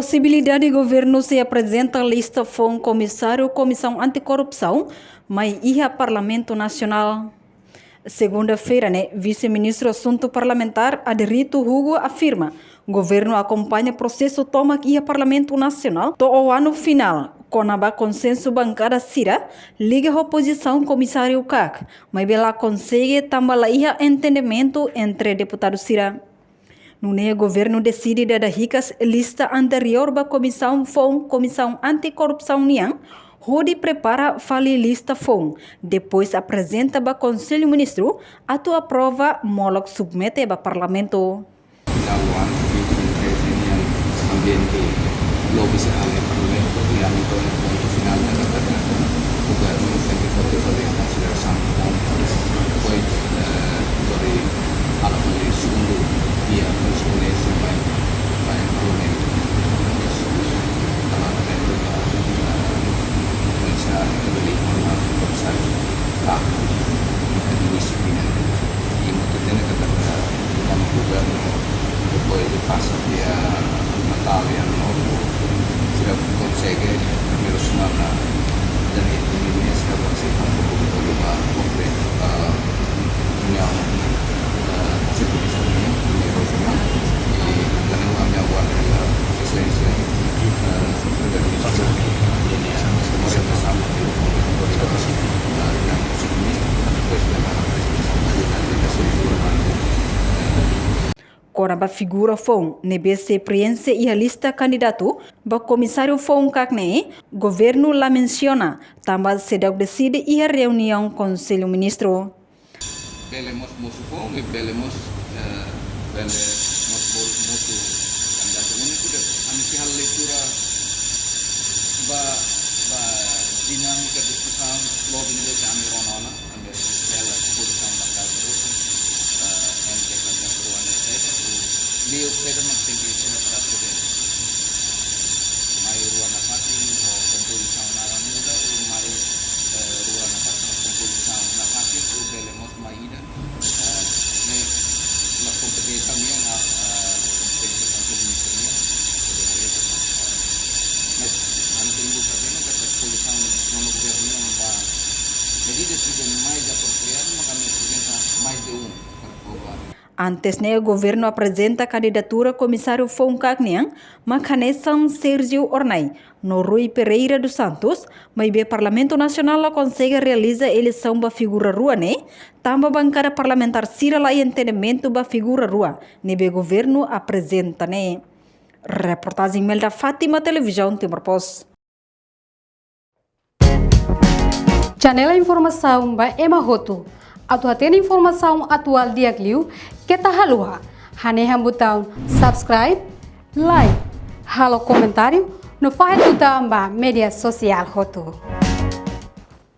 Possibilidade de governo se apresenta lista com comissário Comissão Anticorrupção, mas ia Parlamento Nacional. Segunda-feira, vice-ministro Assunto Parlamentar Aderito Hugo afirma: governo acompanha processo toma ia Parlamento Nacional do ano final. Com a consenso bancada Cira, liga a oposição comissário CAC, mas ela consegue também entendimento entre deputado Cira. No governo decide dar ricas lista anterior da comissão anticorrupção niang, onde prepara fali lista FON, depois apresenta para Conselho Ministro, atua aprova, molok submete para Parlamento. Ambiente lobis al Parlamento yang itu final katakan governo sempre potrebbe considerare poi dari alcuni segundo dia corrispondenza mai implemento Parlamento bisa kembali menguasai hak disiplin ini kita katakan dalam governo poi passa via Natale nuovo si consegue primeiro semana dan itu ini sekarang masih mampu lima konkret yang sebenarnya ini rohnya dan kami awal sesuai dari ini semua bersama di dengan sejenis Coraba figura FON, nebese preenche e a lista candidato, ba comissário FON CACNE, governo la menciona, também se decide e a reunião Conselho Ministro. Belemos musu FON e belemos musu candidato único de anti hal leitura ba dinamika discussão logo de kami ronona ande ela posição bakal terus ente kerja perubahan saya beliau pada mengtinggi sena presiden mai ruang nafas o komposisi naran muda o mai ruang nafas o komposisi nafas o belemos mai ida ne la kompetensi kami na kompetensi konsumennya mas nanti ibu katanya kata komposisi non governo ba jadi decide mai da propriedade mas kami apresenta mais de Antes, o governo apresenta a candidatura comissário FON CACNE, Macanessan Sérgio Ornai, no Rui Pereira dos Santos, mas o Parlamento Nacional consegue realizar a eleição da figura rua, também a bancada parlamentar Cira lá entendimento da figura rua, o governo apresenta, Reportagem Melda Fátima, Televisão Timor-Post. Janela informação ba Emahoto. Atau tem informação atual dia Clio, kita halua. Hanehan botão subscribe, like, halo comentário, no faz botão ba media social hoto.